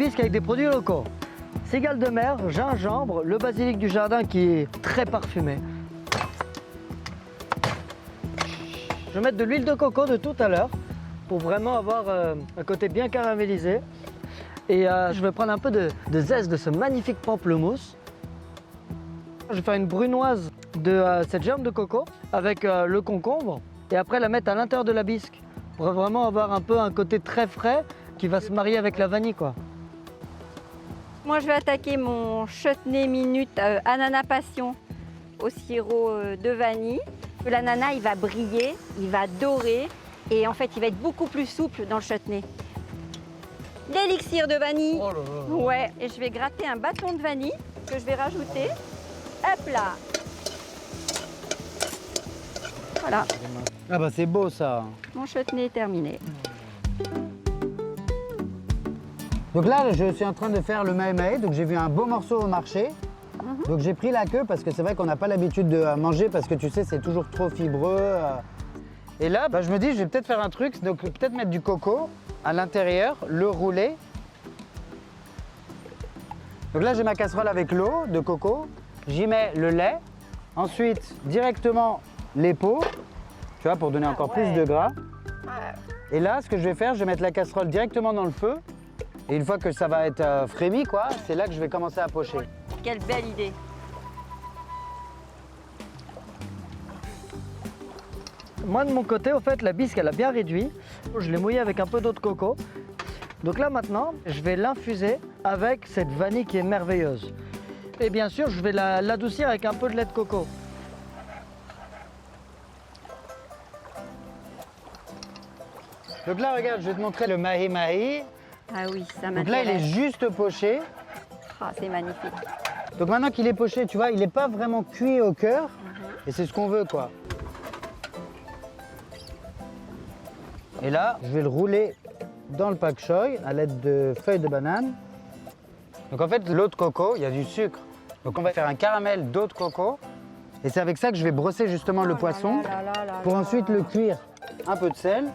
bisque avec des produits locaux. Cigale de mer, gingembre, le basilic du jardin qui est très parfumé. Je vais mettre de l'huile de coco de tout à l'heure pour vraiment avoir un côté bien caramélisé. Et je vais prendre un peu de zeste de ce magnifique pamplemousse. Je vais faire une brunoise de cette germe de coco avec le concombre et après la mettre à l'intérieur de la bisque pour vraiment avoir un peu un côté très frais qui va se marier avec la vanille, quoi. Moi, je vais attaquer mon chutney minute ananas passion au sirop de vanille. L'ananas, il va briller, il va dorer et en fait, il va être beaucoup plus souple dans le chutney. L'élixir de vanille. Oh là là. Ouais, et je vais gratter un bâton de vanille que je vais rajouter. Hop là. Voilà, Ah bah c'est beau ça. mon chutney est terminé. Donc là, je suis en train de faire le maï-maï, donc j'ai vu un beau morceau au marché. Donc j'ai pris la queue parce que c'est vrai qu'on n'a pas l'habitude de manger parce que tu sais, c'est toujours trop fibreux. Et là, bah, je me dis, je vais peut-être faire un truc, donc peut-être mettre du coco à l'intérieur, le rouler. Donc là, j'ai ma casserole avec l'eau de coco, j'y mets le lait, ensuite directement les pots, tu vois, pour donner encore plus de gras. Et là, ce que je vais faire, je vais mettre la casserole directement dans le feu. Et une fois que ça va être frémi, quoi, c'est là que je vais commencer à pocher. Quelle belle idée. Moi de mon côté, au fait, la bisque elle a bien réduit. Je l'ai mouillée avec un peu d'eau de coco. Donc là maintenant, je vais l'infuser avec cette vanille qui est merveilleuse. Et bien sûr, je vais l'adoucir avec un peu de lait de coco. Donc là, regarde, je vais te montrer le mahi-mahi. Ah oui, ça Donc là, il est m'intéresse. juste poché. Ah, c'est magnifique. Donc maintenant qu'il est poché, tu vois, il n'est pas vraiment cuit au cœur. Et c'est ce qu'on veut, quoi. Et là, je vais le rouler dans le pak choy à l'aide de feuilles de banane. Donc en fait, l'eau de coco, il y a du sucre. Donc on va faire un caramel d'eau de coco. Et c'est avec ça que je vais brosser justement le poisson pour ensuite le cuire. Un peu de sel.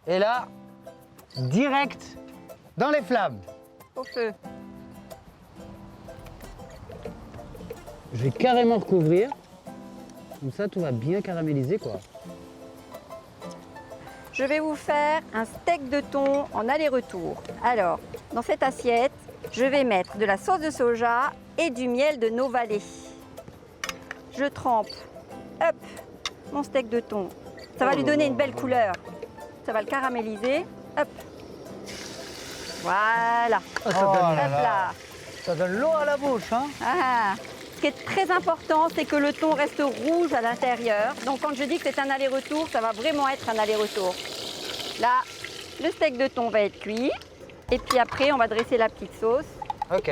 Et là, direct dans les flammes. Au feu. Je vais carrément recouvrir. Comme ça, tout va bien caraméliser, quoi. Je vais vous faire un steak de thon en aller-retour. Alors, dans cette assiette, je vais mettre de la sauce de soja et du miel de nos vallées. Je trempe, hop, mon steak de thon. Ça va lui donner une belle couleur. Ça va le caraméliser, hop. Voilà, Ah, ça, Oh donne, là hop là. ça donne l'eau à la bouche, hein. Ah. Ce qui est très important, c'est que le thon reste rouge à l'intérieur. Donc quand je dis que c'est un aller-retour, ça va vraiment être un aller-retour. Là, le steak de thon va être cuit. Et puis après, on va dresser la petite sauce. Ok.